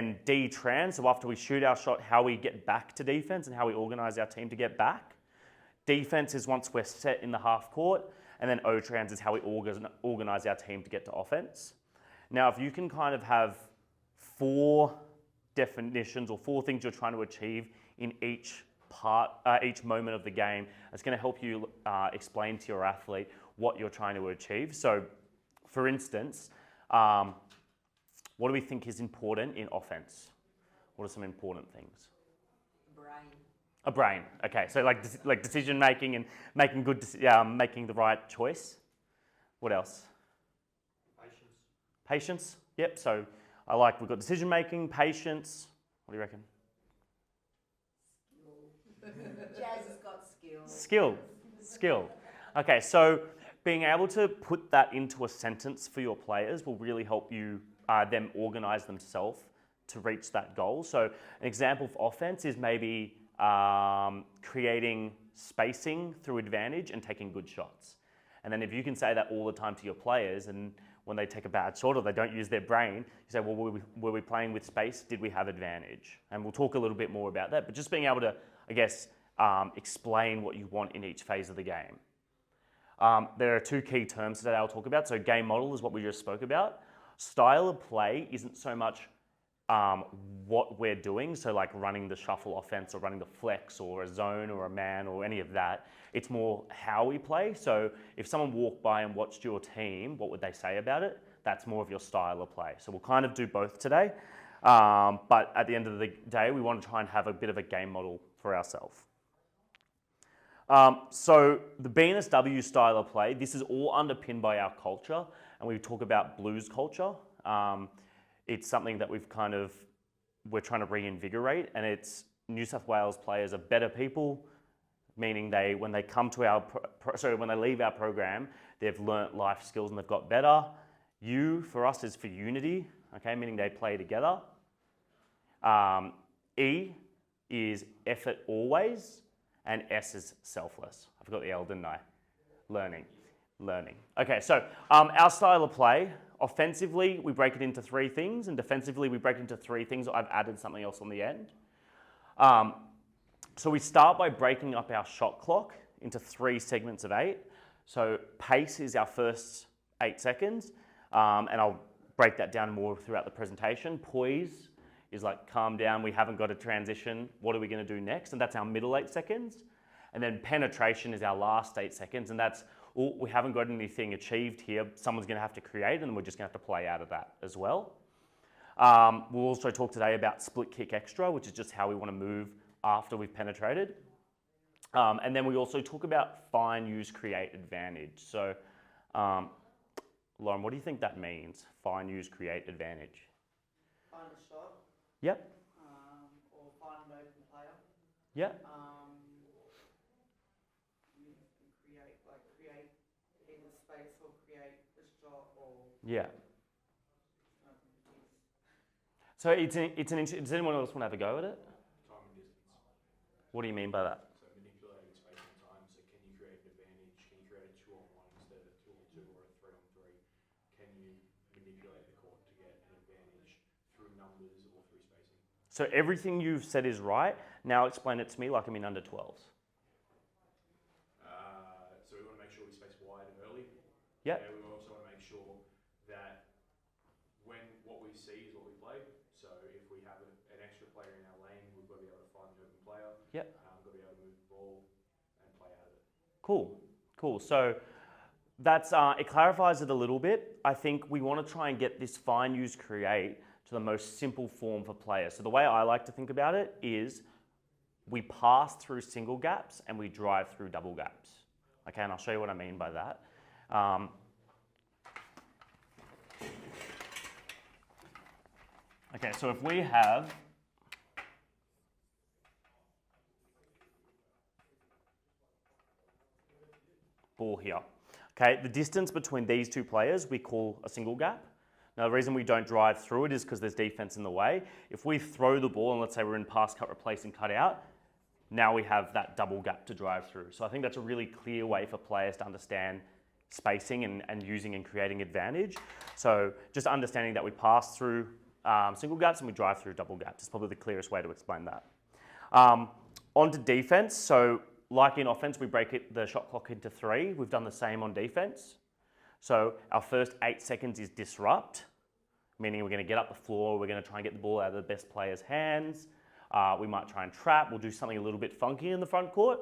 then D, trans, so after we shoot our shot, how we get back to defense and how we organize our team to get back. Defense is once we're set in the half court, and then O, trans is how we organize our team to get to offense. Now, if you can kind of have 4 definitions or 4 things you're trying to achieve in each moment of the game, it's going to help you explain to your athlete what you're trying to achieve. So, for instance, what do we think is important in offense? What are some important things? A brain. Okay, so like decision making and making making the right choice. What else? Patience. Yep. So we've got decision making, patience. What do you reckon? Jazz has got Skill. Okay, so being able to put that into a sentence for your players will really help you them organize themselves to reach that goal. So an example of offense is maybe creating spacing through advantage and taking good shots. And then if you can say that all the time to your players, and when they take a bad shot or they don't use their brain, you say, well, were we playing with space? Did we have advantage? And we'll talk a little bit more about that, but just being able to, I guess, explain what you want in each phase of the game. There are 2 key terms today I'll talk about. So game model is what we just spoke about. Style of play isn't so much what we're doing, so like running the shuffle offense or running the flex or a zone or a man or any of that. It's more how we play. So if someone walked by and watched your team, what would they say about it? That's more of your style of play. So we'll kind of do both today. But at the end of the day, we want to try and have a bit of a game model for ourselves. So the BNSW style of play, this is all underpinned by our culture, and we talk about blues culture. It's something that we're trying to reinvigorate, and it's New South Wales players are better people, meaning when they come to when they leave our program, they've learnt life skills and they've got better. U for us is for unity, okay, meaning they play together. E is effort always, and S is selfless. I forgot the L, didn't I? Learning. Okay, so our style of play, offensively, we break it into 3 things, and defensively, we break it into 3 things. I've added something else on the end. So we start by breaking up our shot clock into 3 segments of 8. So pace is our first 8 seconds, and I'll break that down more throughout the presentation. Poise is like calm down, we haven't got a transition, what are we going to do next? And that's our middle 8 seconds. And then penetration is our last 8 seconds, and that's, we haven't got anything achieved here, someone's going to have to create, and we're just going to have to play out of that as well. We'll also talk today about split kick extra, which is just how we want to move after we've penetrated. And then we also talk about fine, use, create, advantage. So, Lauren, what do you think that means? Fine, use, create, advantage. Find a shot. Yep. Or find an open player. Yep. Create either space or create a shot or. Yeah. So does anyone else want to have a go at it? Time and distance. What do you mean by that? So manipulating space and time. So can you create an advantage? Can you create a 2-on-1 instead of a 2-on-2 or a 3-on-3? Can you manipulate the court to get an advantage through numbers or through spacing? So everything you've said is right. Now explain it to me like I'm in under 12s. So we want to make sure we space wide and early. Yep. Yeah, we also want to make sure that when what we see is what we play. So if we have an extra player in our lane, we've got to be able to find the open player. Yep. We've got to be able to move the ball and play out of it. Cool. So that's it clarifies it a little bit. I think we want to try and get this fine, use, create to the most simple form for players. So the way I like to think about it is we pass through single gaps and we drive through double gaps. Okay, and I'll show you what I mean by that. Okay, so if we have ball here, okay, the distance between these 2 players we call a single gap. Now the reason we don't drive through it is because there's defense in the way. If we throw the ball and let's say we're in pass, cut, replace and cut out, now we have that double gap to drive through. So I think that's a really clear way for players to understand spacing and using and creating advantage. So just understanding that we pass through single gaps and we drive through double gaps. It's probably the clearest way to explain that. On to defense. So like in offense, we break the shot clock into 3. We've done the same on defense. So our first 8 seconds is disrupt, meaning we're going to get up the floor, we're going to try and get the ball out of the best player's hands. We might try and trap, we'll do something a little bit funky in the front court.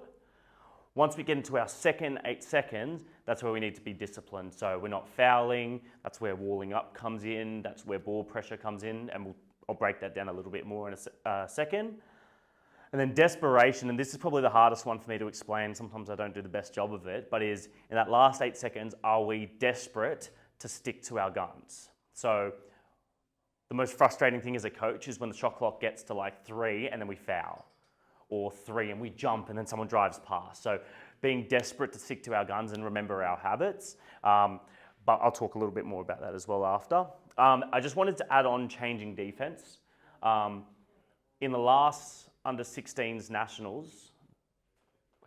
Once we get into our second 8 seconds, that's where we need to be disciplined. So we're not fouling, that's where walling up comes in, that's where ball pressure comes in, and I'll break that down a little bit more in a second. And then desperation, and this is probably the hardest one for me to explain, sometimes I don't do the best job of it, but is in that last 8 seconds, are we desperate to stick to our guns? So the most frustrating thing as a coach is when the shot clock gets to like 3 and then we foul, or 3 and we jump and then someone drives past. So being desperate to stick to our guns and remember our habits, but I'll talk a little bit more about that as well after. I just wanted to add on changing defense. In the last under 16s nationals,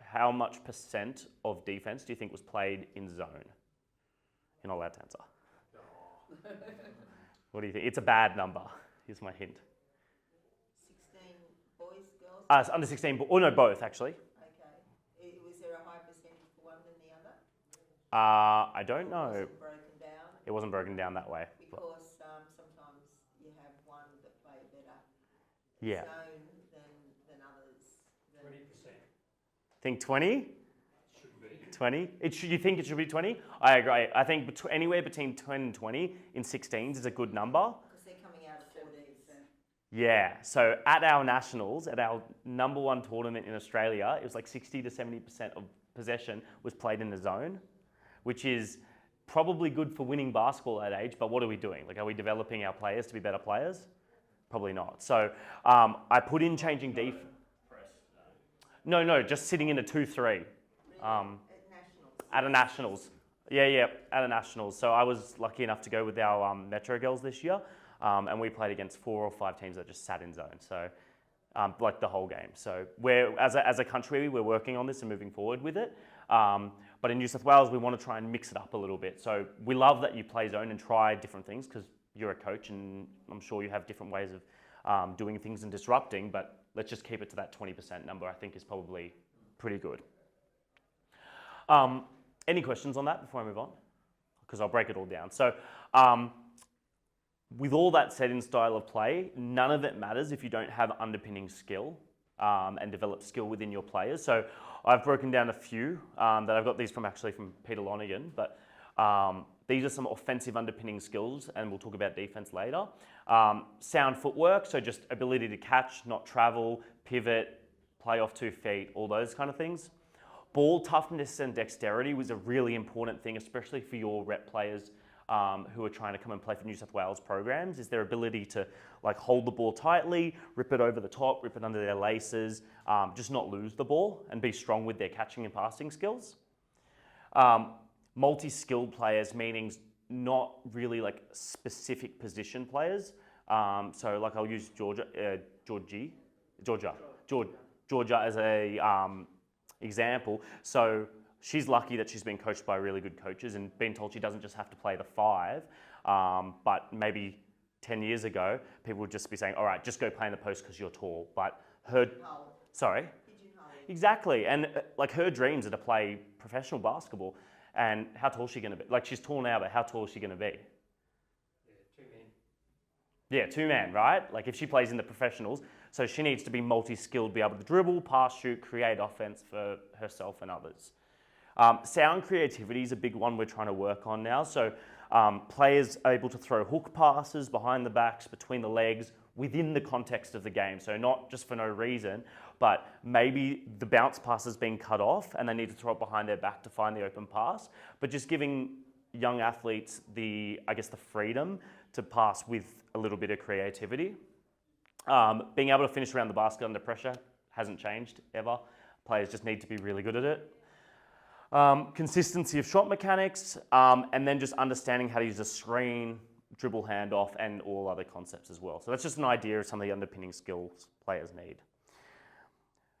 how much % of defense do you think was played in zone? You're not allowed to answer. What do you think? It's a bad number. Here's my hint. 16 boys, girls? Under 16, no, both actually. Okay. Was there a higher percentage for one than the other? I don't know. It wasn't broken down? It wasn't broken down that way. Because sometimes you have one that play better Yeah. zone than others. 20%. Think 20? Should be. 20? You think it should be 20? I agree. I think anywhere between 10 and 20 in 16s is a good number. Because they're coming out of 4Ds. Yeah, so at our nationals, at our number 1 tournament in Australia, it was like 60 to 70% of possession was played in the zone, which is probably good for winning basketball at that age, but what are we doing? Like, are we developing our players to be better players? Probably not. So I put in changing defense. No, just sitting in a 2-3. At a nationals. Yeah, at a nationals. So I was lucky enough to go with our Metro girls this year, and we played against 4 or 5 teams that just sat in zone. So like the whole game. So we're as a country, we're working on this and moving forward with it. But in New South Wales, we want to try and mix it up a little bit. So we love that you play zone and try different things because you're a coach, and I'm sure you have different ways of doing things and disrupting. But let's just keep it to that 20% number. I think is probably pretty good. Any questions on that before I move on? Because I'll break it all down. So with all that said in style of play, none of it matters if you don't have underpinning skill and develop skill within your players. So I've broken down a few that I've got these from Peter Lonergan, but these are some offensive underpinning skills, and we'll talk about defense later. Sound footwork, so just ability to catch, not travel, pivot, play off 2 feet, all those kind of things. Ball toughness and dexterity was a really important thing, especially for your rep players who are trying to come and play for New South Wales programs, is their ability to like hold the ball tightly, rip it over the top, rip it under their laces, just not lose the ball and be strong with their catching and passing skills. Multi-skilled players, meaning not really like specific position players. So like I'll use Georgia as a example. So she's lucky that she's been coached by really good coaches and been told she doesn't just have to play the 5, but maybe 10 years ago, people would just be saying, all right, just go play in the post because you're tall. But sorry? Exactly. And like her dreams are to play professional basketball. And how tall is she going to be? Like she's tall now, but how tall is she going to be? Yeah, 2-man, right? Like if she plays in the professionals, so she needs to be multi-skilled, be able to dribble, pass, shoot, create offense for herself and others. Sound creativity is a big one we're trying to work on now. So players are able to throw hook passes behind the backs, between the legs, within the context of the game. So not just for no reason, but maybe the bounce pass has been cut off and they need to throw it behind their back to find the open pass, but just giving young athletes the freedom to pass with a little bit of creativity. Being able to finish around the basket under pressure hasn't changed ever. Players just need to be really good at it. Consistency of shot mechanics, and then just understanding how to use a screen, dribble handoff, and all other concepts as well. So that's just an idea of some of the underpinning skills players need.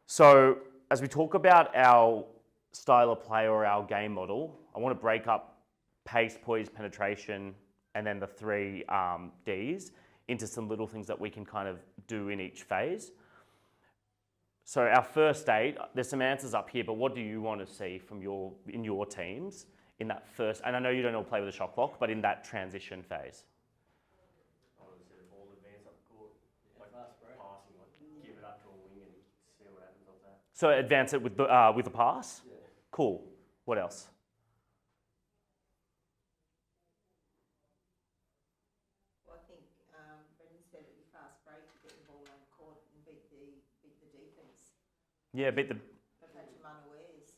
So as we talk about our style of play or our game model, I want to break up pace, poise, penetration, and then the 3 Ds into some little things that we can kind of do in each phase. So our first aid, there's some answers up here, but what do you want to see from in your teams in that first, and I know you don't all play with a shot clock, but in that transition phase? I want to see the ball advance up the court, like fast break, passing, like give it up to a wing and see what happens off that. So advance it with the pass? Yeah. Cool. What else? Well, I think Brendan said it'd be fast break to get the ball on the court and beat the defence. Yeah, beat the... But catch them unawares.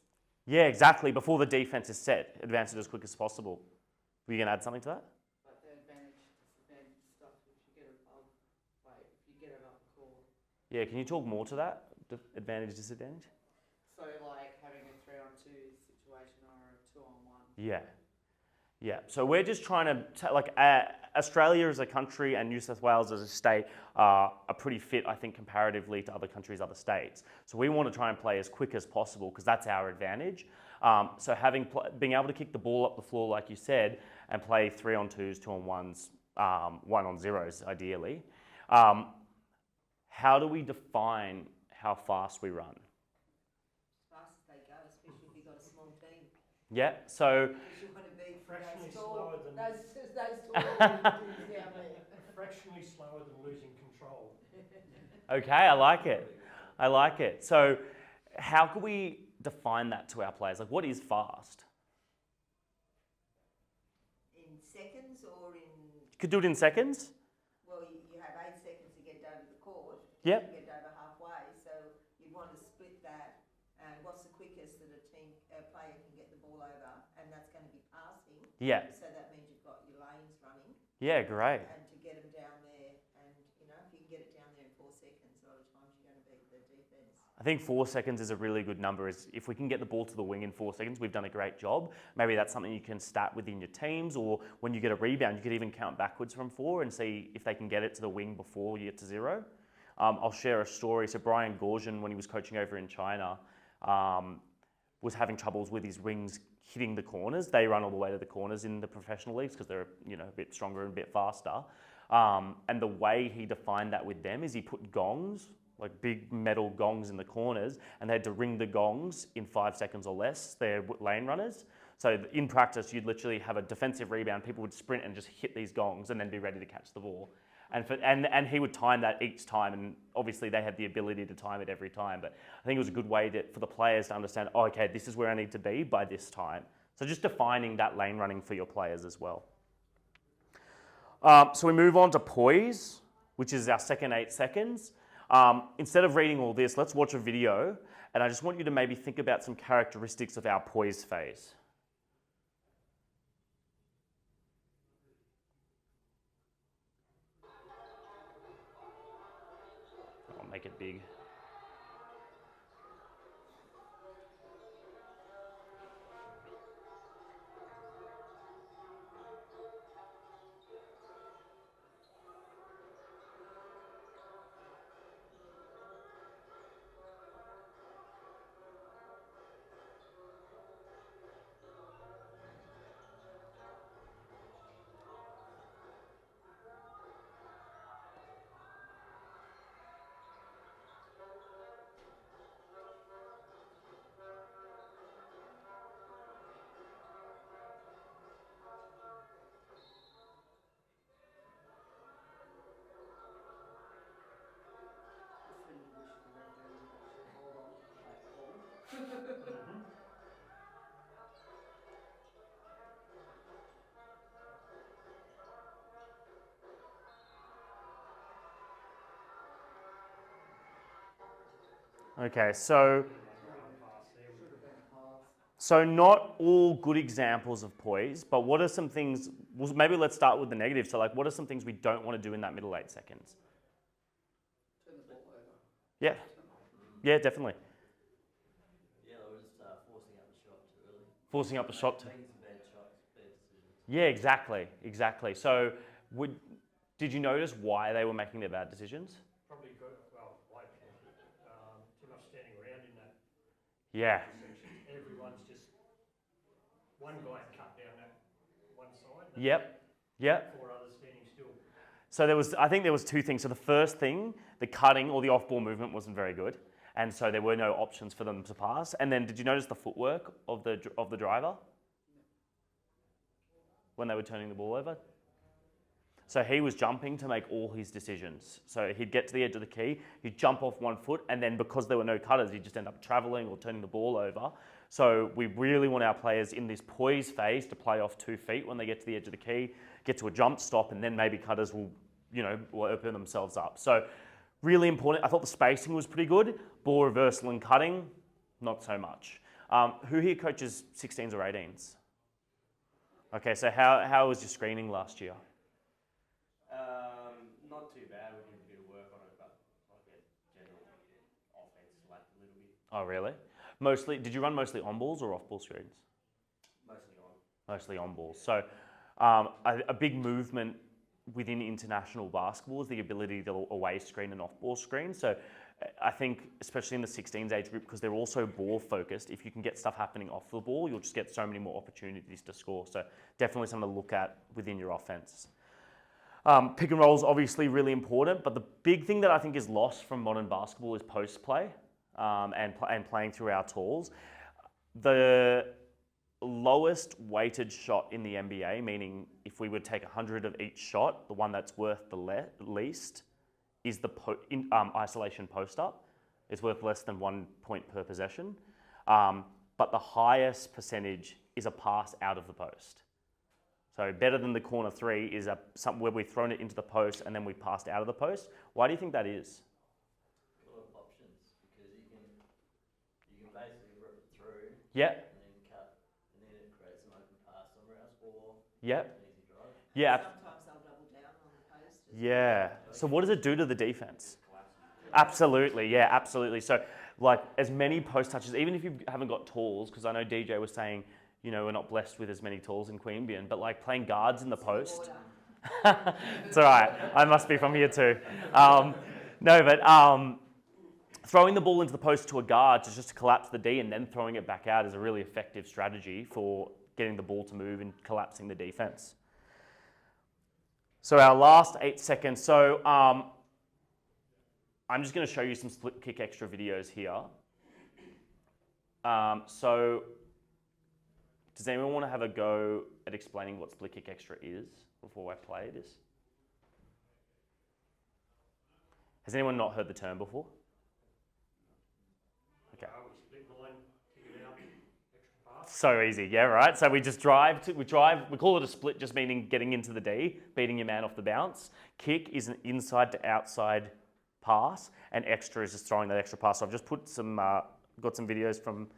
Yeah, exactly. Before the defense is set, advance it as quick as possible. Were you going to add something to that? But the advantage, disadvantage stuff, if you get it above, like if you get it up the court. Yeah, can you talk more to that? The advantage, disadvantage? So like having a 3-on-2 situation or a 2-on-1. Yeah. Yeah. So we're just trying to, Australia as a country and New South Wales as a state are pretty fit, I think, comparatively to other countries, other states. So we want to try and play as quick as possible because that's our advantage. So being able to kick the ball up the floor, like you said, and play 3-on-2s, 2-on-1s, 1-on-0s, ideally. How do we define how fast we run? As fast as they go, especially if you've got a small team. Yeah, so... Because you want to be Fractionally those tall, slower than those tall dudes down there. fractionally slower than losing control. Okay, I like it. I like it. So how can we define that to our players? Like, what is fast? In seconds or in... You could do it in seconds. Well, you have 8 seconds to get over the court. Yep. To get over halfway, so you'd want to split that. And what's the quickest that a player can get the ball over? And that's going to be passing. Yeah. So that means you've got your lanes running. Yeah, great. And to get them down there, and you know, if you can get it down there in 4 seconds, a lot of times you're going to beat the defence. I think 4 seconds is a really good number. If we can get the ball to the wing in 4 seconds, we've done a great job. Maybe that's something you can stat within your teams, or when you get a rebound, you could even count backwards from 4 and see if they can get it to the wing before you get to 0. I'll share a story. So Brian Gorgian, when he was coaching over in China, was having troubles with his wings hitting the corners. They run all the way to the corners in the professional leagues because they're a bit stronger and a bit faster. And the way he defined that with them is he put gongs, like big metal gongs in the corners, and they had to ring the gongs in 5 seconds or less. They're lane runners. So in practice, you'd literally have a defensive rebound. People would sprint and just hit these gongs and then be ready to catch the ball. And he would time that each time, and obviously they had the ability to time it every time. But I think it was a good way for the players to understand, oh, okay, this is where I need to be by this time. So just defining that lane running for your players as well. So we move on to poise, which is our second 8 seconds. Instead of reading all this, let's watch a video, and I just want you to maybe think about some characteristics of our poise phase. I'll make it big. Okay, so not all good examples of poise, but what are some things, well, maybe let's start with the negative. So like, what are some things we don't want to do in that middle 8 seconds? Turn the ball over. Yeah, yeah, definitely. Yeah, they were just forcing up the shot too early. Forcing up the shot too. Making some bad shots, bad decisions. Yeah, exactly. So did you notice why they were making their bad decisions? Probably good, well, like too much standing around in that Yeah. section. Everyone's just one guy cut down that one side. Yep. 4 others standing still. So I think there was two things. So the first thing, the cutting or the off-ball movement wasn't very good, and so there were no options for them to pass. And then, did you notice the footwork of the driver when they were turning the ball over? So he was jumping to make all his decisions. So he'd get to the edge of the key, he'd jump off 1 foot, and then because there were no cutters, he'd just end up travelling or turning the ball over. So we really want our players in this poise phase to play off 2 feet when they get to the edge of the key, get to a jump stop, and then maybe cutters will open themselves up. So really important. I thought the spacing was pretty good. Ball reversal and cutting, not so much. Who here coaches 16s or 18s? Okay, so how was your screening last year? Not too bad. We did a bit of work on it, but like a general offense lacked a little bit. Oh, really? Did you run mostly on balls or off ball screens? Mostly on. Mostly on balls. So a big movement within international basketball is the ability to away screen and off ball screen. So I think, especially in the 16s age group, because they're also ball focused, if you can get stuff happening off the ball, you'll just get so many more opportunities to score. So definitely something to look at within your offense. Pick and roll is obviously really important, but the big thing that I think is lost from modern basketball is post play and playing through our tools. The lowest weighted shot in the NBA, meaning if we would take 100 of each shot, the one that's worth the least is the isolation post up. It's worth less than 1 point per possession. But the highest percentage is a pass out of the post. So better than the corner three is something where we've thrown it into the post and then we passed out of the post. Why do you think that is? A lot of options, because you can basically rip it through. Yeah. And then cut, and then it creates an open pass somewhere else, or Yeah. an easy drive. Yeah. Sometimes they'll double down on the post. Yeah. So what does it do to the defense? Absolutely. Yeah, absolutely. So like as many post touches, even if you haven't got tools, because I know DJ was saying, we're not blessed with as many tools in Queanbeyan, but like playing guards in the post. It's all right. I must be from here too. Throwing the ball into the post to a guard to just collapse the D and then throwing it back out is a really effective strategy for getting the ball to move and collapsing the defense. So our last 8 seconds. So I'm just going to show you some split kick extra videos here. Does anyone want to have a go at explaining what split kick extra is before I play this? Has anyone not heard the term before? Okay. We split line, kick it out, extra pass. So easy, yeah, right? So we call it a split, just meaning getting into the D, beating your man off the bounce. Kick is an inside to outside pass, and extra is just throwing that extra pass. So I've just put got some videos from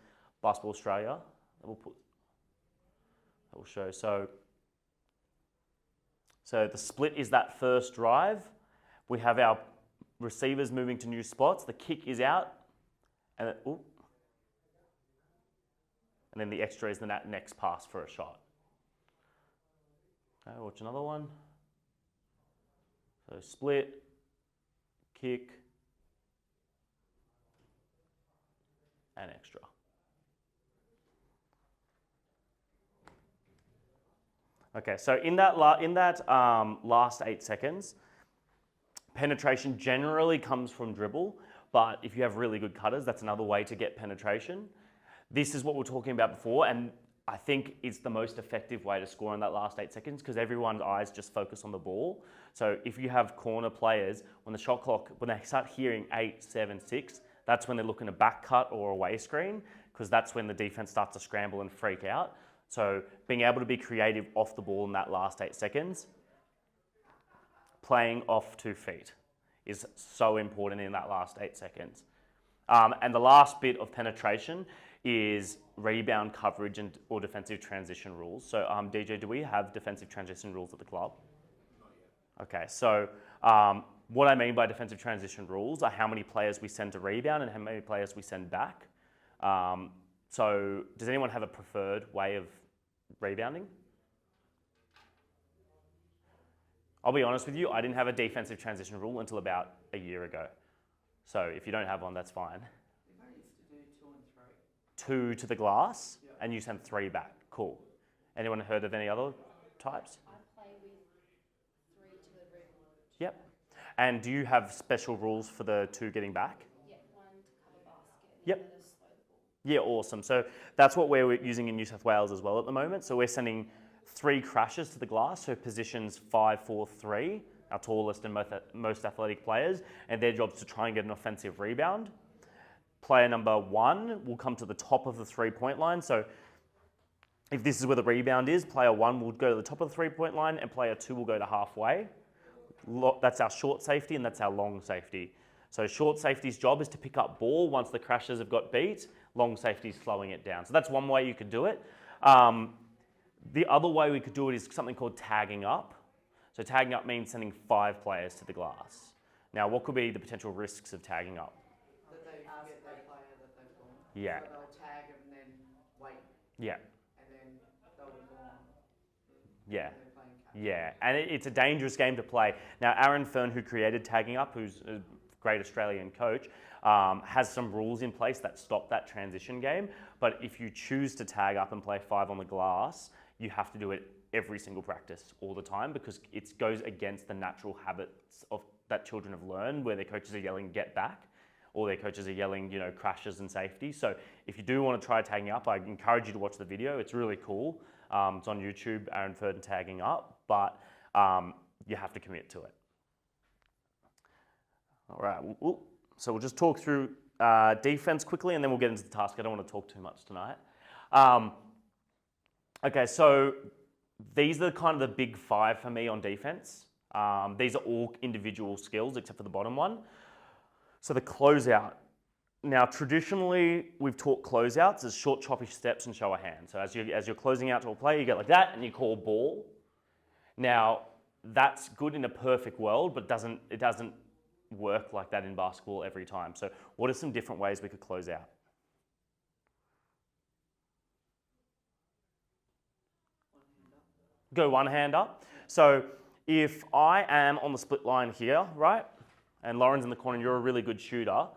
Basketball Australia that we'll show. So the split is that first drive. We have our receivers moving to new spots. The kick is out, and then the extra is the next pass for a shot. Okay, watch another one. So split, kick, and extra. Okay, so in that last 8 seconds, penetration generally comes from dribble, but if you have really good cutters, that's another way to get penetration. This is what we were talking about before, and I think it's the most effective way to score in that last 8 seconds because everyone's eyes just focus on the ball. So if you have corner players, when the shot clock, when they start hearing 8, 7, 6, that's when they're looking to back cut or away screen because that's when the defense starts to scramble and freak out. So being able to be creative off the ball in that last 8 seconds, playing off 2 feet is so important in that last 8 seconds. And the last bit of penetration is rebound coverage or defensive transition rules. So DJ, do we have defensive transition rules at the club? Not yet. Okay, so what I mean by defensive transition rules are how many players we send to rebound and how many players we send back. So does anyone have a preferred way of rebounding? I'll be honest with you, I didn't have a defensive transition rule until about a year ago. So if you don't have one, that's fine. We used to do 2 and 3. 2 to the glass, Yeah. and you send 3 back. Cool. Anyone heard of any other types? I play with 3 to the rim, Yep. And do you have special rules for the two getting back? Yeah, one to cover basket and Yep. the other to slow the ball. Yeah, awesome. So that's what we're using in New South Wales as well at the moment. So we're sending 3 crashes to the glass, so positions 5, 4, 3, our tallest and most athletic players, and their job's to try and get an offensive rebound. Player number 1 will come to the top of the 3-point line. So if this is where the rebound is, player 1 will go to the top of the 3-point line and player 2 will go to halfway. That's our short safety and that's our long safety. So short safety's job is to pick up ball once the crashes have got beat. Long safety's slowing it down. So that's one way you could do it. The other way we could do it is something called tagging up. So tagging up means sending 5 players to the glass. Now, what could be the potential risks of tagging up? That they forget their player that they've gone. Yeah. So they'll tag and then wait, Yeah, and then they'll be gone. yeah. And they're playing catch. Yeah, and it's a dangerous game to play. Now, Aaron Fern, who created Tagging Up, who's a great Australian coach, has some rules in place that stop that transition game. But if you choose to tag up and play 5 on the glass, you have to do it every single practice all the time because it goes against the natural habits of that children have learned, where their coaches are yelling "get back," or their coaches are yelling, crashes and safety. So if you do want to try tagging up, I encourage you to watch the video. It's really cool. It's on YouTube, Aaron Fern tagging up, but you have to commit to it. All right, so we'll just talk through defense quickly and then we'll get into the task. I don't want to talk too much tonight. Okay, so these are kind of the big 5 for me on defense. These are all individual skills except for the bottom one. So the closeout. Now, traditionally, we've taught closeouts as short, choppy steps and show a hand. So as you're closing out to a player, you go like that and you call ball. Now, that's good in a perfect world, but it doesn't work like that in basketball every time. So what are some different ways we could close out? Go one hand up. So if I am on the split line here, right, and Lauren's in the corner and you're a really good shooter,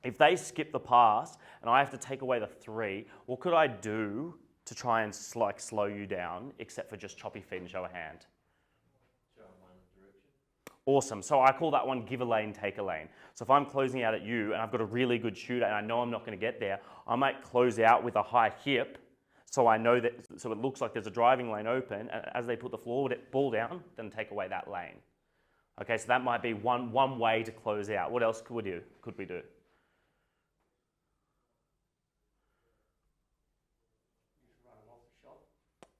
if they skip the pass and I have to take away the 3, what could I do to try and slow you down except for just choppy feet and show a hand? Show them one direction. Awesome. So I call that one give a lane, take a lane. So if I'm closing out at you and I've got a really good shooter and I know I'm not going to get there, I might close out with a high hip so I know that, so it looks like there's a driving lane open, and as they put the ball down, then take away that lane. Okay, so that might be one way to close out. What else could we do?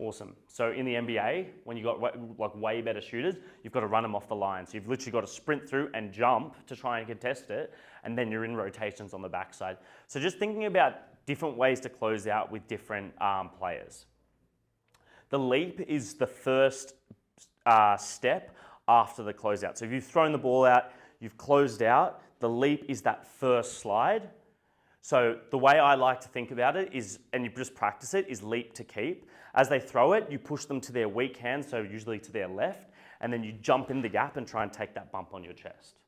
Awesome. So in the NBA, when you've got like way better shooters, you've got to run them off the line. So you've literally got to sprint through and jump to try and contest it, and then you're in rotations on the backside. So just thinking about different ways to close out with different players. The leap is the first step after the closeout. So if you've thrown the ball out, you've closed out, the leap is that first slide. So the way I like to think about it is, and you just practice it, is leap to keep. As they throw it, you push them to their weak hand, so usually to their left, and then you jump in the gap and try and take that bump on your chest.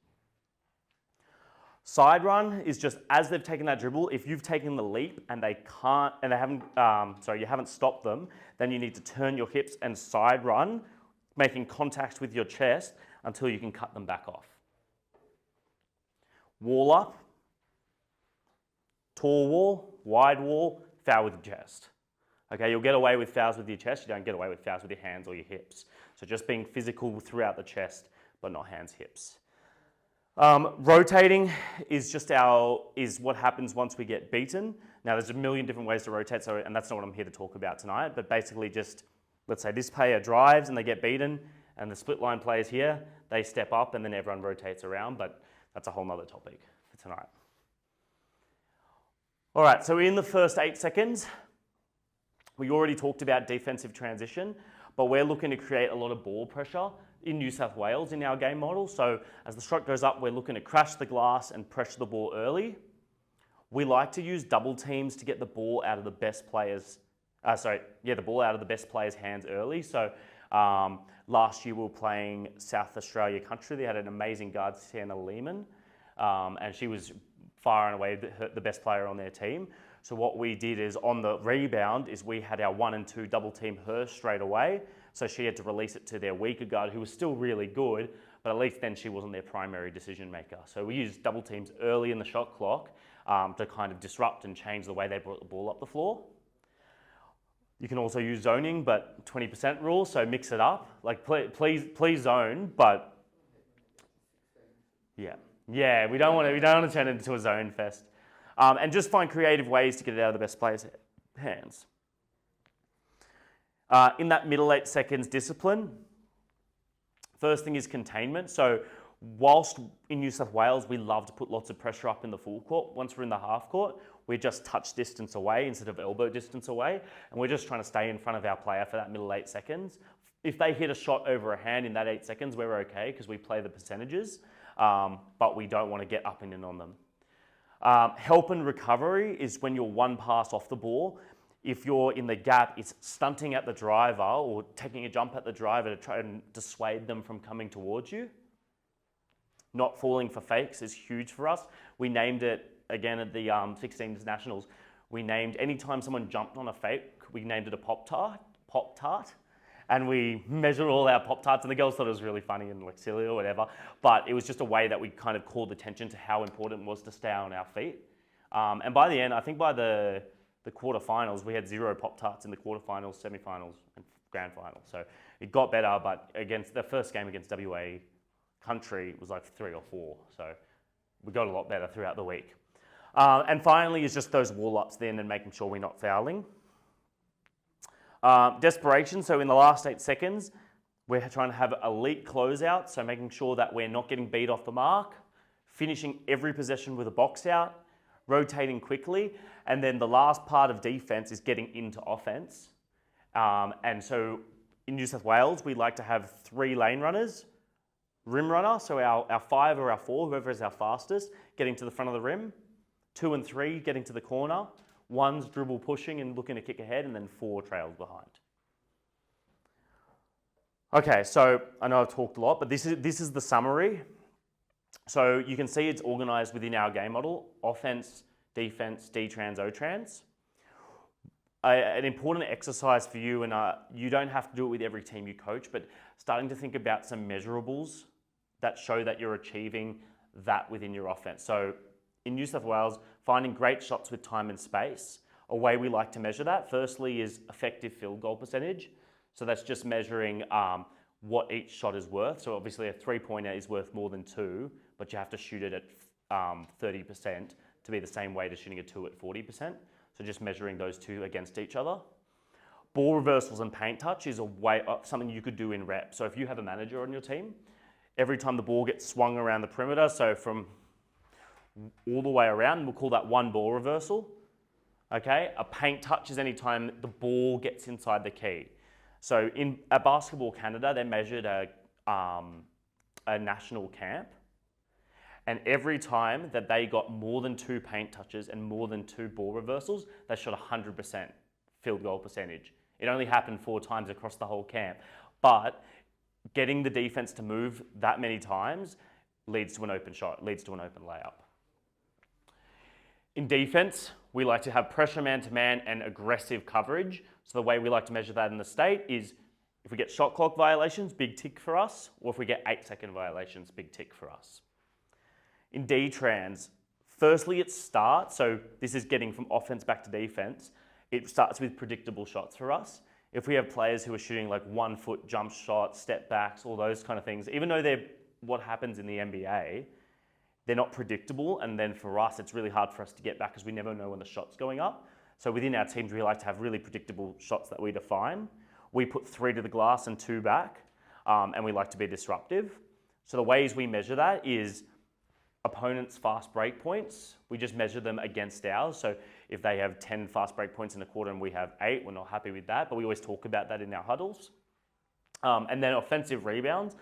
Side run is just as they've taken that dribble, if you've taken the leap and they haven't stopped them, then you need to turn your hips and side run, making contact with your chest until you can cut them back off. Wall up, tall wall, wide wall, foul with your chest. Okay, you'll get away with fouls with your chest, you don't get away with fouls with your hands or your hips. So just being physical throughout the chest, but not hands, hips. Rotating is what happens once we get beaten. Now there's a million different ways to rotate, and that's not what I'm here to talk about tonight, but basically just, let's say this player drives and they get beaten, and the split line players here, they step up and then everyone rotates around, but that's a whole nother topic for tonight. All right, so in the first 8 seconds, we already talked about defensive transition, but we're looking to create a lot of ball pressure in New South Wales in our game model. So as the shot goes up, we're looking to crash the glass and pressure the ball early. We like to use double teams to get the ball out of the best players' hands early. So last year we were playing South Australia country. They had an amazing guard, Sienna Lehman, and she was far and away the best player on their team. So what we did is on the rebound is we had our 1 and 2 double team her straight away. So she had to release it to their weaker guard who was still really good, but at least then she wasn't their primary decision maker. So we used double teams early in the shot clock to kind of disrupt and change the way they brought the ball up the floor. You can also use zoning, but 20% rule, so mix it up. Like please zone, but yeah, we don't want to turn it into a zone fest. And just find creative ways to get it out of the best players' hands. In that middle 8 seconds discipline, first thing is containment. So whilst in New South Wales, we love to put lots of pressure up in the full court, once we're in the half court, we're just touch distance away instead of elbow distance away. And we're just trying to stay in front of our player for that middle 8 seconds. If they hit a shot over a hand in that 8 seconds, we're okay because we play the percentages, but we don't want to get up and in on them. Help and recovery is when you're one pass off the ball. If you're in the gap, it's stunting at the driver or taking a jump at the driver to try and dissuade them from coming towards you. Not falling for fakes is huge for us. We named it, again, at the 16s Nationals, we named, anytime someone jumped on a fake, we named it a Pop-Tart. And we measured all our Pop-Tarts, and the girls thought it was really funny and like silly or whatever, but it was just a way that we kind of called attention to how important it was to stay on our feet. And by the end, I think by the quarterfinals, we had 0 Pop-Tarts in the quarterfinals, semifinals, and grand final. So it got better, but against the first game against WA country was like 3 or 4. So we got a lot better throughout the week. And finally is just those wall-ups then and making sure we're not fouling. Desperation, so in the last 8 seconds, we're trying to have elite closeout, so making sure that we're not getting beat off the mark, finishing every possession with a box out, rotating quickly, and then the last part of defense is getting into offense. And so in New South Wales, we like to have 3 lane runners, rim runner, so our 5 or our 4, whoever is our fastest, getting to the front of the rim, 2 and 3 getting to the corner, 1's dribble pushing and looking to kick ahead, and then 4 trails behind. Okay, so I know I've talked a lot, but this is the summary. So you can see it's organised within our game model: offense, defense, D-trans, O-trans. An important exercise for you, and you don't have to do it with every team you coach, but starting to think about some measurables that show that you're achieving that within your offense. So in New South Wales, finding great shots with time and space. A way we like to measure that, firstly, is effective field goal percentage. So that's just measuring what each shot is worth. So obviously a 3-pointer is worth more than 2, but you have to shoot it at 30% to be the same weight as shooting a 2 at 40%. So just measuring those 2 against each other. Ball reversals and paint touch is something you could do in rep. So if you have a manager on your team, every time the ball gets swung around the perimeter, so from all the way around, we'll call that 1 ball reversal. Okay, a paint touch is any time the ball gets inside the key. So at Basketball Canada, they measured a national camp, and every time that they got more than 2 paint touches and more than 2 ball reversals, they shot 100% field goal percentage. It only happened 4 times across the whole camp, but getting the defense to move that many times leads to an open shot, leads to an open layup. In defense, we like to have pressure man-to-man and aggressive coverage. So the way we like to measure that in the state is if we get shot clock violations, big tick for us, or if we get 8-second violations, big tick for us. In D-trans, firstly it starts, so this is getting from offense back to defense, it starts with predictable shots for us. If we have players who are shooting like 1-foot jump shots, step backs, all those kind of things, even though they're what happens in the NBA, they're not predictable, and then for us, it's really hard for us to get back because we never know when the shot's going up. So within our teams, we like to have really predictable shots that we define. We put 3 to the glass and 2 back, and we like to be disruptive. So the ways we measure that is opponents' fast break points. We just measure them against ours. So if they have 10 fast break points in a quarter and we have 8, we're not happy with that, but we always talk about that in our huddles. And then offensive rebounds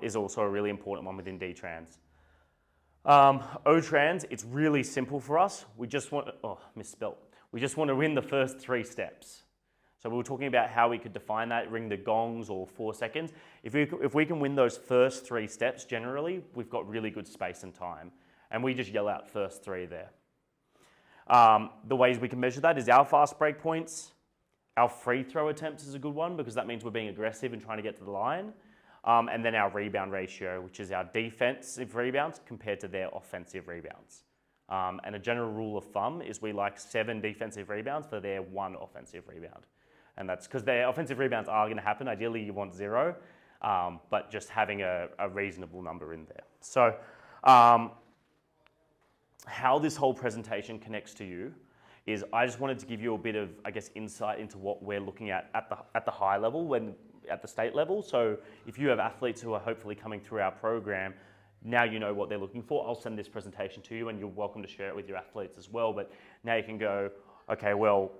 is also a really important one within D-trans. O-trans, it's really simple for us. We just want, we just want to win the first 3 steps. So we were talking about how we could define that, ring the gongs or 4 seconds. If we can win those first 3 steps, generally, we've got really good space and time. And we just yell out first 3 there. The ways we can measure that is our fast break points. Our free throw attempts is a good one because that means we're being aggressive and trying to get to the line. and then our rebound ratio, which is our defensive rebounds compared to their offensive rebounds. And a general rule of thumb is we like 7 defensive rebounds for their 1 offensive rebound. And that's because their offensive rebounds are going to happen. Ideally, you want 0, but just having a reasonable number in there. So how this whole presentation connects to you is I just wanted to give you a bit of, I guess, insight into what we're looking at the high level, at the state level. So if you have athletes who are hopefully coming through our program, now you know what they're looking for. I'll send this presentation to you and you're welcome to share it with your athletes as well. But now you can go, okay, well,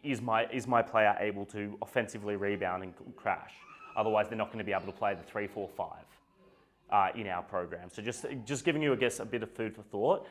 is my player able to offensively rebound and crash? Otherwise, they're not going to be able to play the 3, 4, 5 in our program. So just giving you, I guess, a bit of food for thought.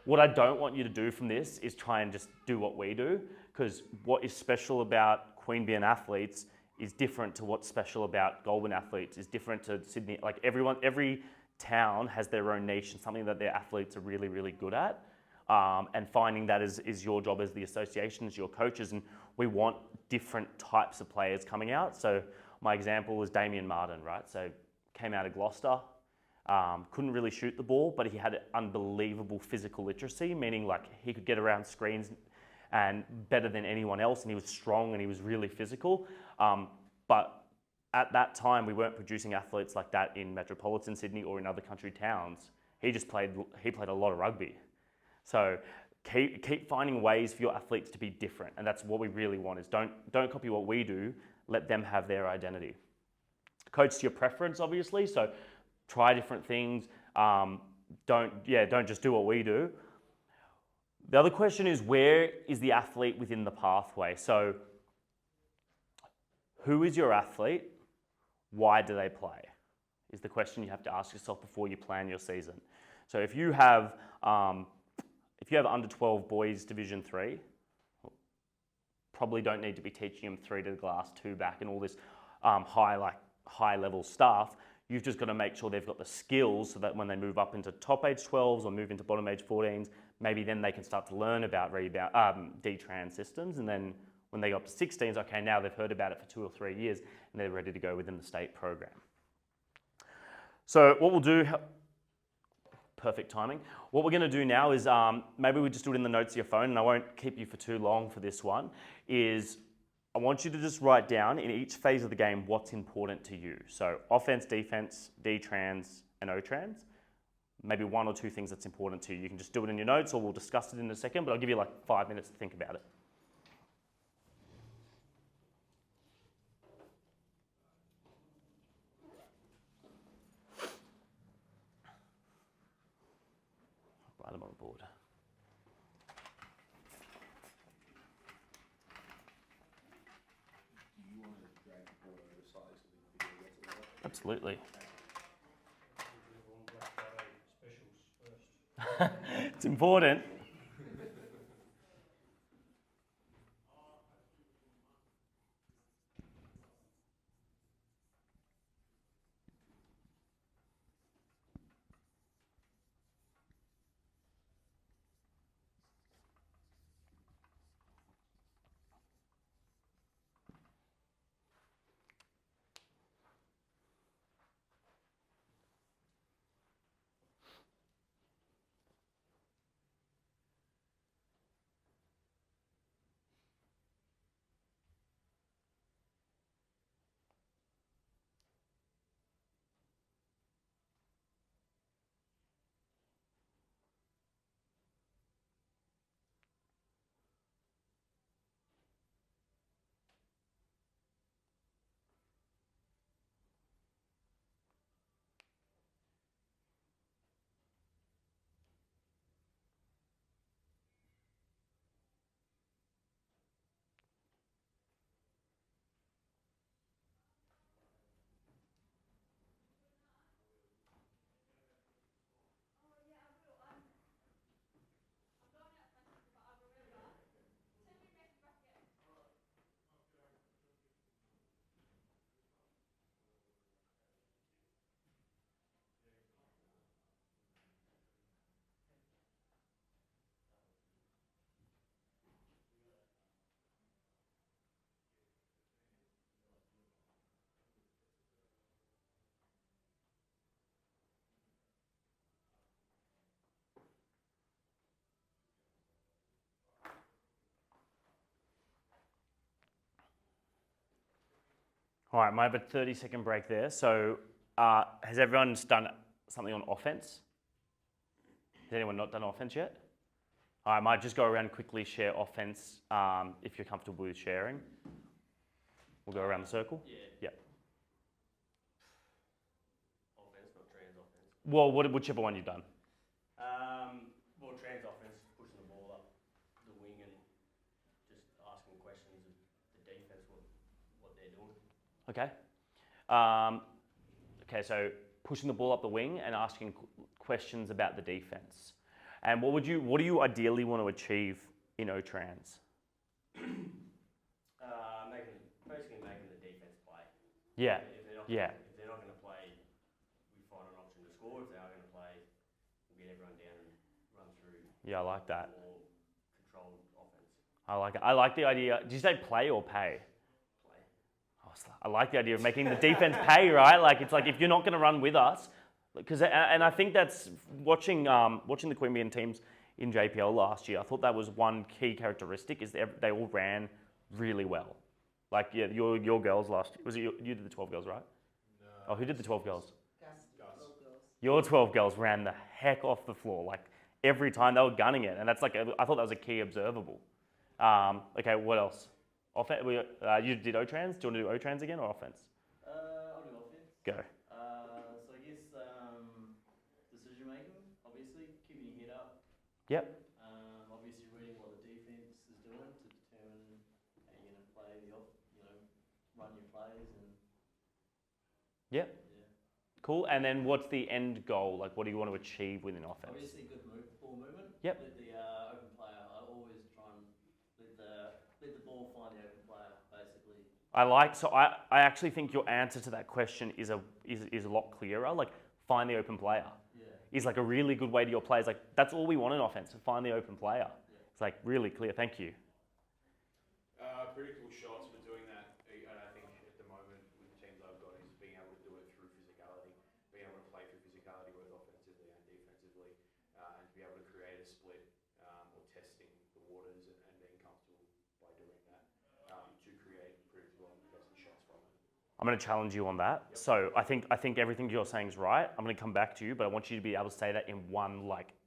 What I don't want you to do from this is try and just do what we do, because what is special about Queanbeyan athletes is different to what's special about Goulburn athletes, is different to Sydney. Like every town has their own niche and something that their athletes are really, really good at. And finding that is your job as the association, as your coaches, and we want different types of players coming out. So my example is Damien Martin, right? So came out of Gloucester, couldn't really shoot the ball, but he had unbelievable physical literacy, meaning like he could get around screens and better than anyone else, and he was strong and he was really physical. But at that time, we weren't producing athletes like that in metropolitan Sydney or in other country towns. He played a lot of rugby. So keep finding ways for your athletes to be different, and that's what we really want. Is don't copy what we do. Let them have their identity. Coach to your preference, obviously. So try different things. Don't just do what we do. The other question is, where is the athlete within the pathway? So who is your athlete? Why do they play? Is the question you have to ask yourself before you plan your season. So if you have under 12 boys Division 3, probably don't need to be teaching them 3 to the glass, 2 back, and all this high level stuff. You've just got to make sure they've got the skills so that when they move up into top age 12s or move into bottom age 14s, maybe then they can start to learn about D-trans systems. And then when they go up to 16s, okay, now they've heard about it for 2 or 3 years and they're ready to go within the state program. So what we'll do, perfect timing. What we're going to do now is, maybe we just do it in the notes of your phone, and I won't keep you for too long for this one, is I want you to just write down in each phase of the game what's important to you. So offense, defense, D-trans, and O-trans. Maybe 1 or 2 things that's important to you. You can just do it in your notes or we'll discuss it in a second, but I'll give you like 5 minutes to think about it. Write them on the board. Absolutely. It's important. All right, might have a 30-second break there. So has everyone done something on offense? Has anyone not done offense yet? I might just go around and quickly share offense if you're comfortable with sharing. We'll go around the circle. Yeah. Offense, not trans offense. Well, whichever one you've done. Well, trans offense, pushing the ball up the wing and just asking questions of the defense what they're doing. Okay. Okay, so pushing the ball up the wing and asking questions about the defense. And what do you ideally want to achieve in O-Trans? Basically making the defense play. Yeah. If they're not going to play, we find an option to score. If they are going to play, we'll get everyone down and run through. Yeah, I like that. More controlled offense. I like it. I like the idea. Did you say play or pay? Play. I like the idea of making the defense pay, right? Like it's like if you're not going to run with us, and I think that's watching the Queanbeyan teams in JPL last year. I thought that was one key characteristic is they all ran really well. Like yeah, your girls last year, was it you did the 12 girls, right? No. Oh, who did the 12 girls? Gus, Gus. 12 girls. Your 12 girls ran the heck off the floor. Like every time they were gunning it, and that's like I thought that was a key observable. Okay, what else? You did O-Trans. Do you want to do O-Trans again or offense? I'll do offense. Go. So I guess decision making, obviously, keeping your head up. Yep. Obviously reading what the defense is doing to determine how you're going to play run your plays and. Yep. Yeah. Cool. And then what's the end goal? Like, what do you want to achieve within offense? Obviously, good ball movement. Yep. Let the open player. I always try and let the ball find the open player, basically. I actually think your answer to that question is a lot clearer. Like, find the open player. Yeah. Is like a really good way to your players. Like, that's all we want in offense, to find the open player. Yeah. It's like really clear. Thank you. Predictable shots for doing that, and I think at the moment with the teams I've got is being able to do it through physicality, being able to play through physicality both offensively and defensively, and to be able to create a split or testing the waters and being comfortable by doing that to create predictable and contested shots from it. I'm going to challenge you on that. Yep. So I think everything you're saying is right. I'm going to come back to you, but I want you to be able to say that in one like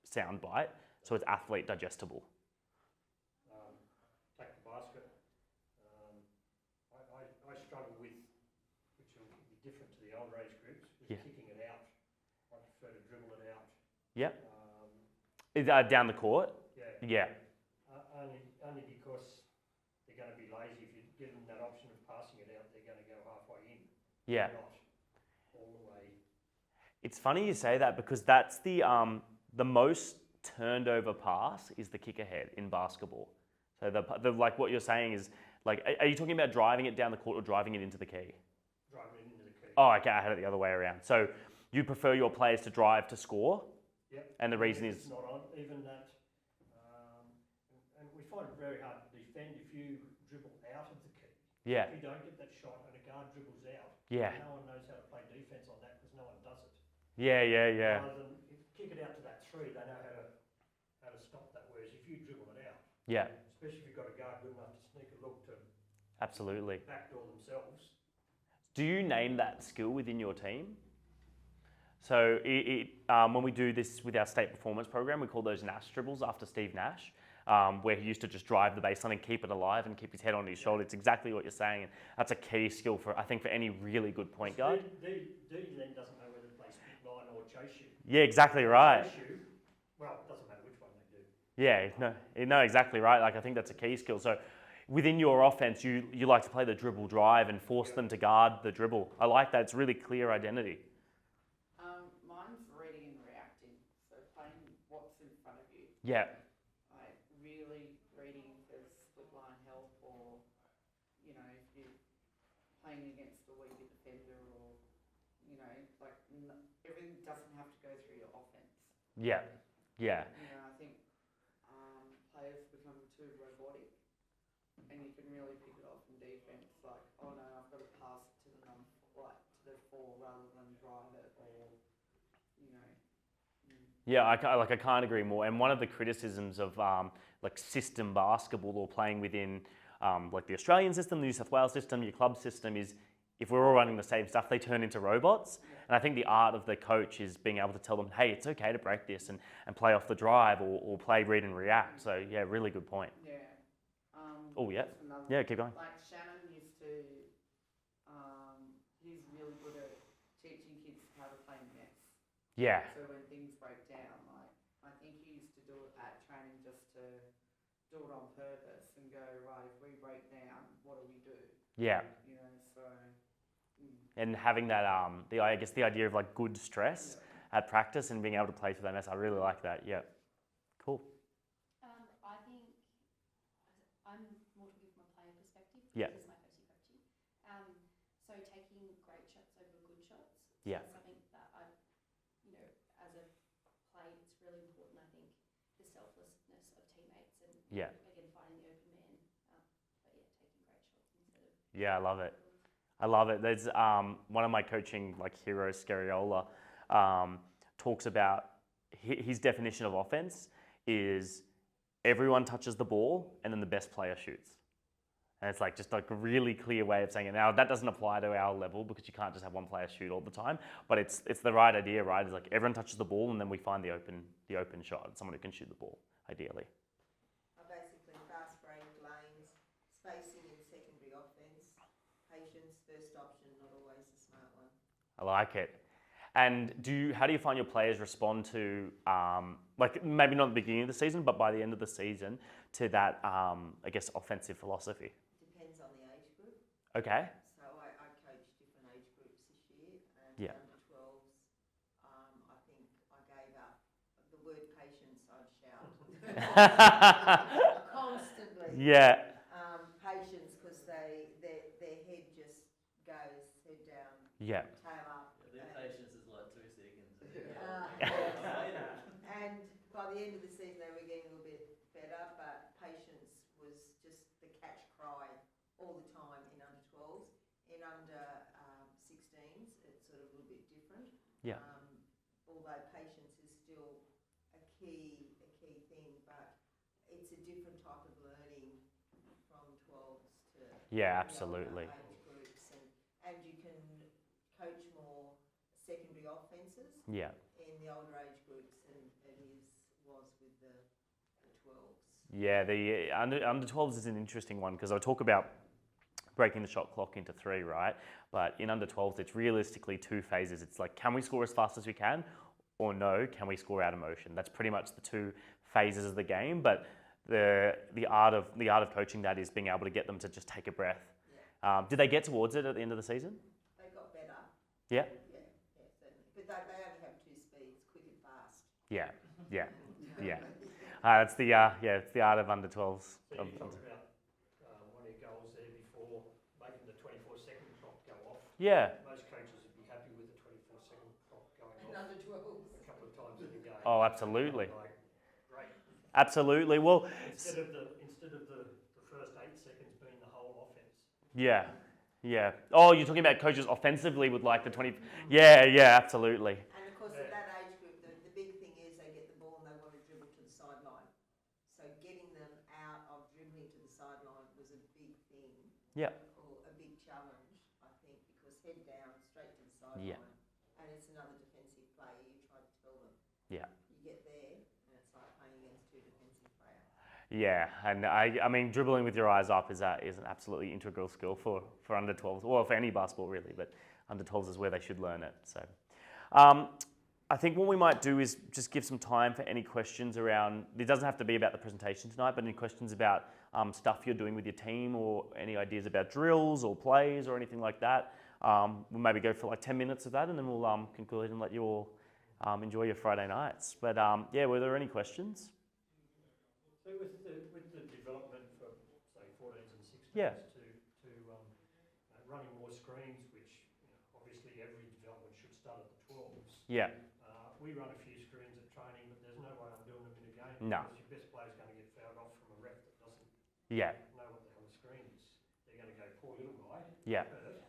sound bite, so it's athlete digestible. Take the basket. I struggle with, which will be different to the older age groups, is Yeah. kicking it out. I prefer to dribble it out. Yep. Um, Down the court. yeah. Yeah. Only because they're going to be lazy. If you give them that option of passing it out, they're going to go halfway in. Yeah. Not all the way. It's funny you say that because that's the most turned over pass is the kick ahead in basketball. So the like what you're saying is like, are you talking about driving it down the court or driving it into the key? Driving it into the key. Oh, okay, I had it the other way around. So you prefer your players to drive to score? Yep. And the reason It's is not on, even that, and we find it very hard to defend if you dribble out of the key. yeah, If you don't get that shot and a guard dribbles out, yeah, no one knows how to play defence on that because no one does it. yeah. Rather than kick it out to that three, they know how to stop that. Whereas if you dribble it out, Yeah, especially if you've got a guard good enough to sneak a look to absolutely. backdoor themselves. Do you name that skill within your team? So when we do this with our state performance program, we call those Nash dribbles after Steve Nash, where he used to just drive the baseline and keep it alive and keep his head on his shoulder. It's exactly what you're saying. And that's a key skill for any really good point guard. D then doesn't know whether to play split line or chase you. Yeah, exactly right. Chase you, well, it doesn't matter which one they do. Yeah, no, exactly right. Like I think that's a key skill. So within your offense, you like to play the dribble drive and force them to guard the dribble. I like that. It's really clear identity. Mine's reading and reacting, so playing what's in front of you. Yeah, Like really reading for split line help, or if you're playing against a weaker defender, or like everything doesn't have to go through your offense. yeah. I think players become too robotic, and you can really pick it off in defense. Like, oh no, I've got to pass it to to the four rather than drive it, or Yeah, I can't agree more. And one of the criticisms of like system basketball or playing within like the Australian system, the New South Wales system, your club system is, if we're all running the same stuff, they turn into robots. And I think the art of the coach is being able to tell them, hey, it's okay to break this and play off the drive or play read and react. So yeah, really good point. Yeah. Oh, yeah. just another Yeah, keep going. Like Shannon used to, he's really good at teaching kids how to play nets. Yeah. So when things break down, like, I think he used to do it at training just to do it on purpose and go, right, if we break down, what do we do? Yeah. You know, so. And having that, I guess the idea of like good stress at practice and being able to play for that mess, I really like that. Yeah. Cool. I think I'm more talking from a player perspective. Yeah. This is my first year coaching. So taking great shots over good shots. Yeah. Is something that I, as a play, it's really important. I think the selflessness of teammates and again finding the open man. But yeah, taking great shots instead of. Yeah, I love it. I love it. There's one of my coaching like heroes, Scariola, talks about his definition of offense is everyone touches the ball and then the best player shoots. And it's like just like a really clear way of saying it. Now that doesn't apply to our level because you can't just have one player shoot all the time. But it's the right idea, right? It's like everyone touches the ball and then we find the open shot, someone who can shoot the ball, ideally. Basically, fast break lanes, spacing in secondary offence, patience, first option, not always the smart one. I like it. And how do you find your players respond to, like maybe not at the beginning of the season, but by the end of the season, to that, I guess, offensive philosophy? Depends on the age group. Okay. So I coach different age groups this year, and Yeah. under 12s, I think I gave up the word patience. I'd shout constantly. Yeah. Patience, because their head just goes head down, Yeah. tail up. Their patience is like 2 seconds. And by the end of the season, they were getting a little bit better, but patience was just the catch cry all the time in under 12s. In under 16s, it's sort of a little bit different. Yeah. Although patience is still a key thing, but it's a different type of learning from 12s to Yeah, the absolutely. older age groups, and you can coach more secondary offences Yeah. in the older age groups than was with the 12s. Yeah, the under 12s is an interesting one because I talk about breaking the shot clock into 3, right? But in under 12s, it's realistically 2 phases. It's like, can we score as fast as we can? Or no, can we score out of motion? That's pretty much the 2 phases of the game. But the art of coaching that is being able to get them to just take a breath. Yeah. Did they get towards it at the end of the season? They got better. Yeah. Yeah, certainly. But they only have 2 speeds, quick and fast. Yeah. It's the art of under 12s. So you talked about one of your goals there before, making the 24-second clock go off. Yeah. Most coaches would be happy with the 24-second clock going And off under 12s. a couple of times in the game. Oh, absolutely. Like, great. Absolutely. Well, Instead of the first 8 seconds being the whole offense. yeah. Oh, you're talking about coaches offensively with like the 20. Yeah, absolutely. And of course, at that age group, the big thing is they get the ball and they want to dribble to the sideline. So getting them out of dribbling to the sideline was a big thing. Yeah. Or a big challenge, I think, because head down, straight to the sideline. Yeah. And it's another defensive player, you try to tell them. Yeah. You get there, and it's like playing against 2 defensive players. Yeah, and I mean, dribbling with your eyes up is an absolutely integral skill for under 12s, or for any basketball really, but under 12s is where they should learn it. So, I think what we might do is just give some time for any questions around. It doesn't have to be about the presentation tonight, but any questions about stuff you're doing with your team, or any ideas about drills or plays or anything like that. We'll maybe go for like 10 minutes of that, and then we'll conclude and let you all enjoy your Friday nights. But were there any questions? So with the development for say 14s and 16s to running more screens, which obviously every development should start at the 12s. Yeah. We run a few screens at training, but there's no way I'm doing them in a game. No. Because your best player's going to get fouled off from a ref that doesn't know what the hell a screen is. They're going to go, poor little guy. Yeah. Hurt.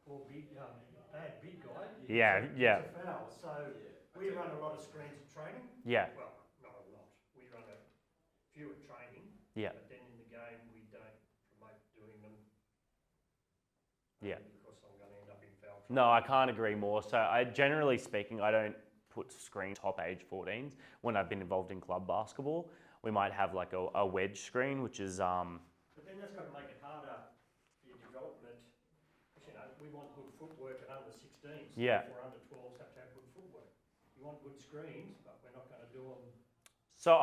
Poor big, bad big guy. Yeah. It's a foul. So we run a lot of screens at training. Yeah. Well, not a lot. We run a few at training. Yeah. But then in the game we don't promote Yeah. Because I'm going to end up in foul trouble. No, I can't agree more. So generally speaking, I don't put screen top age 14s when I've been involved in club basketball. We might have like a wedge screen, which is But then that's got to make it harder for your development. Because, you know, we want good footwork at under 16s. Yeah. Therefore, under 12s have to have good footwork. You want good screens, but we're not going to do them. So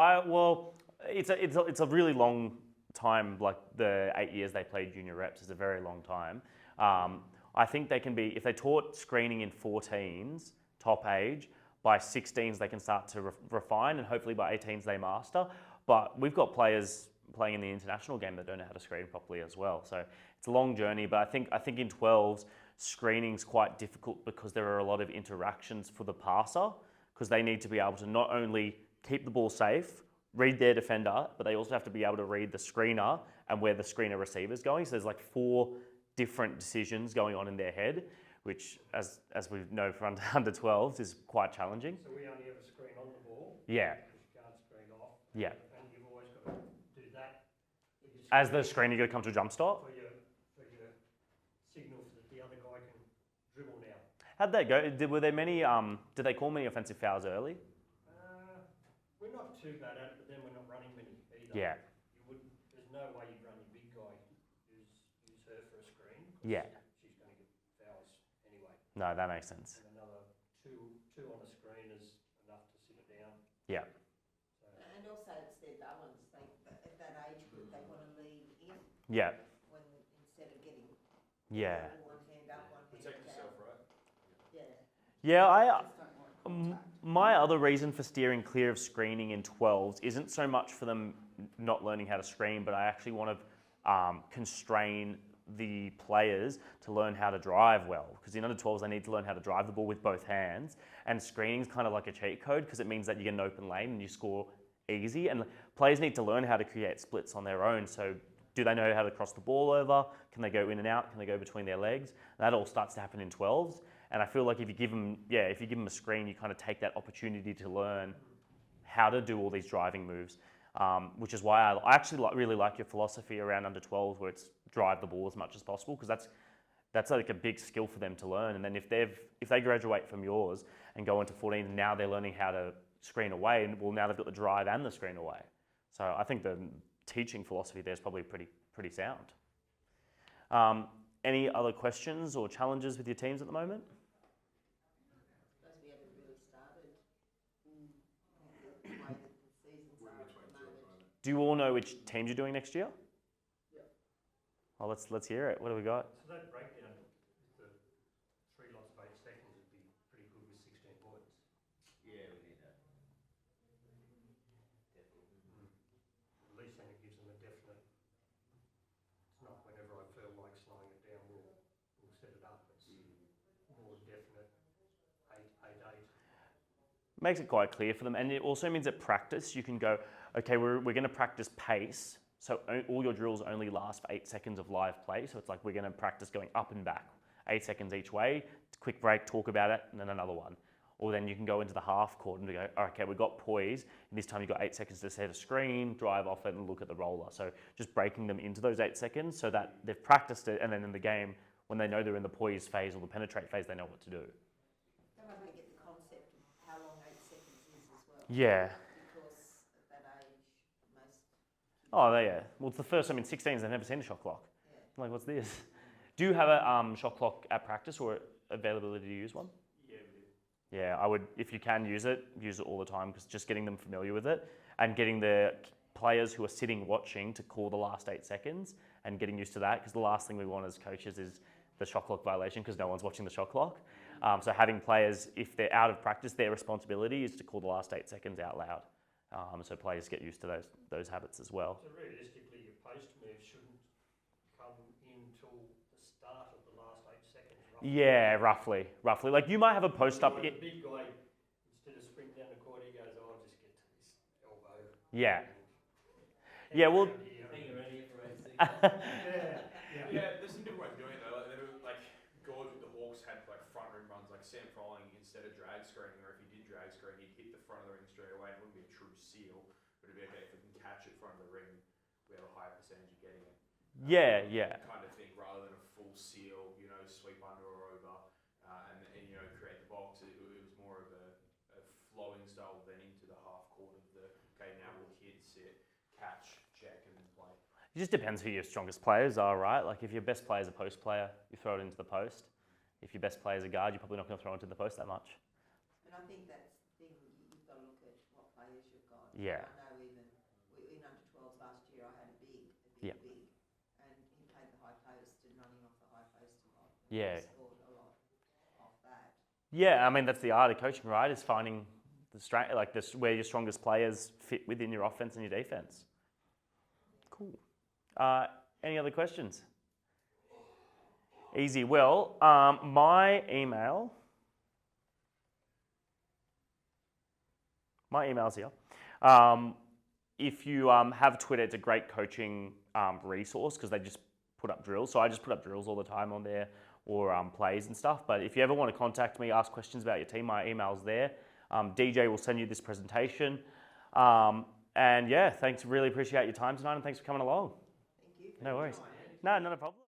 it's a really long time. Like the 8 years they played junior reps is a very long time. I think they can be, if they taught screening in 14s, top age, by 16s they can start to refine, and hopefully by 18s they master. But we've got players playing in the international game that don't know how to screen properly as well. So it's a long journey, but I think in 12s, screening's quite difficult because there are a lot of interactions for the passer, because they need to be able to not only keep the ball safe, read their defender, but they also have to be able to read the screener and where the screener receiver's going. So there's like 4 different decisions going on in their head, which, as we know for under 12s, is quite challenging. So we only have a screen on the ball. Yeah. Because you can't screen off. Yeah. And you've always got to do that. with your As the screen screener, you got to come to a jump stop. for your signal that the other guy can dribble now. How'd that go? Were there many? Did they call many offensive fouls early? We're not too bad at it, but then we're not running many either. Yeah. There's no way you'd run your big guy, use her for a screen. 'Cause Yeah. she's going to get fouls anyway. No, that makes sense. And another two on a screen is enough to sit it down. Yeah. So, And also it's their balance, at that age group, they want to lean in Yeah. when, instead of getting Yeah. one hand up, one hand Protect down. yourself, right? Yeah. Yeah. Just don't want contact. My other reason for steering clear of screening in 12s isn't so much for them not learning how to screen, but I actually want to constrain the players to learn how to drive well. Because in under 12s, they need to learn how to drive the ball with both hands. And screening is kind of like a cheat code because it means that you get an open lane and you score easy. And players need to learn how to create splits on their own. So do they know how to cross the ball over? Can they go in and out? Can they go between their legs? That all starts to happen in 12s. And I feel like if you give them a screen, you kind of take that opportunity to learn how to do all these driving moves, which is why I actually really like your philosophy around under 12s, where it's drive the ball as much as possible, because that's like a big skill for them to learn. And then if they graduate from yours and go into 14, and now they're learning how to screen away, and well, now they've got the drive and the screen away. So I think the teaching philosophy there is probably pretty sound. Any other questions or challenges with your teams at the moment? I suppose we haven't really started the way that the seasons We're are in at the between 2 at the moment. moment. Do you all know which teams you're doing next year? Yep. Oh, let's hear it. What do we got? So that breakdown with the 3 lots of 8 seconds would be pretty good with 16 points. Yeah, we need that. Definitely. At least then it gives them a definite. It's not whenever I feel like slowing it down, we'll set it up. It's more definite 8-8-8. Makes it quite clear for them, and it also means at practice you can go, okay, we're going to practice pace, so all your drills only last for 8 seconds of live play. So it's like we're going to practice going up and back, 8 seconds each way, quick break, talk about it, and then another one. Or then you can go into the half court and go, okay, we've got poise, and this time you've got 8 seconds to set a screen, drive off it, and look at the roller. So just breaking them into those 8 seconds so that they've practiced it, and then in the game, when they know they're in the poise phase or the penetrate phase, they know what to do. They might want to get the concept of how long 8 seconds is as well. Yeah. Because at that age, most. Oh, yeah. Well, it's the first time in 16s they've never seen a shot clock. Yeah. I'm like, what's this? Do you have a shot clock at practice or availability to use one? Yeah, we do. Yeah, I would, if you can use it all the time, because just getting them familiar with it and getting the players who are sitting watching to call the last 8 seconds and getting used to that, because the last thing we want as coaches is the shot clock violation because no one's watching the shot clock. So having players, if they're out of practice, their responsibility is to call the last 8 seconds out loud. So players get used to those habits as well. So realistically, your post move shouldn't come in till the start of the last 8 seconds. Roughly. Yeah, roughly. Like you might have a post up. The big guy, instead of sprinting down the court, he goes, "Oh, I'll just get to this elbow." Yeah. Hang Yeah, well. around here. Hang around here for 8 seconds. Yeah. There's some different ways of doing it though. Like Gorge with the Hawks had like front rim runs, like Sam Froling instead of drag screening, or if he did drag screen, he'd hit the front of the ring straight away. It wouldn't be a true seal, but it'd be okay if we can catch it front of the ring. We have a higher percentage of getting it. Yeah. Kind of thing, rather than a full seal. You know, catch, check, and then play? It just depends who your strongest players are, right? Like if your best player is a post player, you throw it into the post. If your best player is a guard, you're probably not going to throw it into the post that much. And I think that's the thing, you've got to look at what players you've got. Yeah. I know even in under-12s last year, I had a big, Yeah. and he played the high post and running off the high post a lot. Yeah. He scored a lot off that. Yeah, I mean that's the art of coaching, right? Is finding the strength, like this, where your strongest players fit within your offense and your defense. Cool. Any other questions? Easy. Well, my email's here. If you have Twitter, it's a great coaching resource because they just put up drills. So I just put up drills all the time on there, or plays and stuff. But if you ever want to contact me, ask questions about your team, my email's there. DJ will send you this presentation. And yeah, thanks. Really appreciate your time tonight, and thanks for coming along. Thank you. No worries. No, not a problem.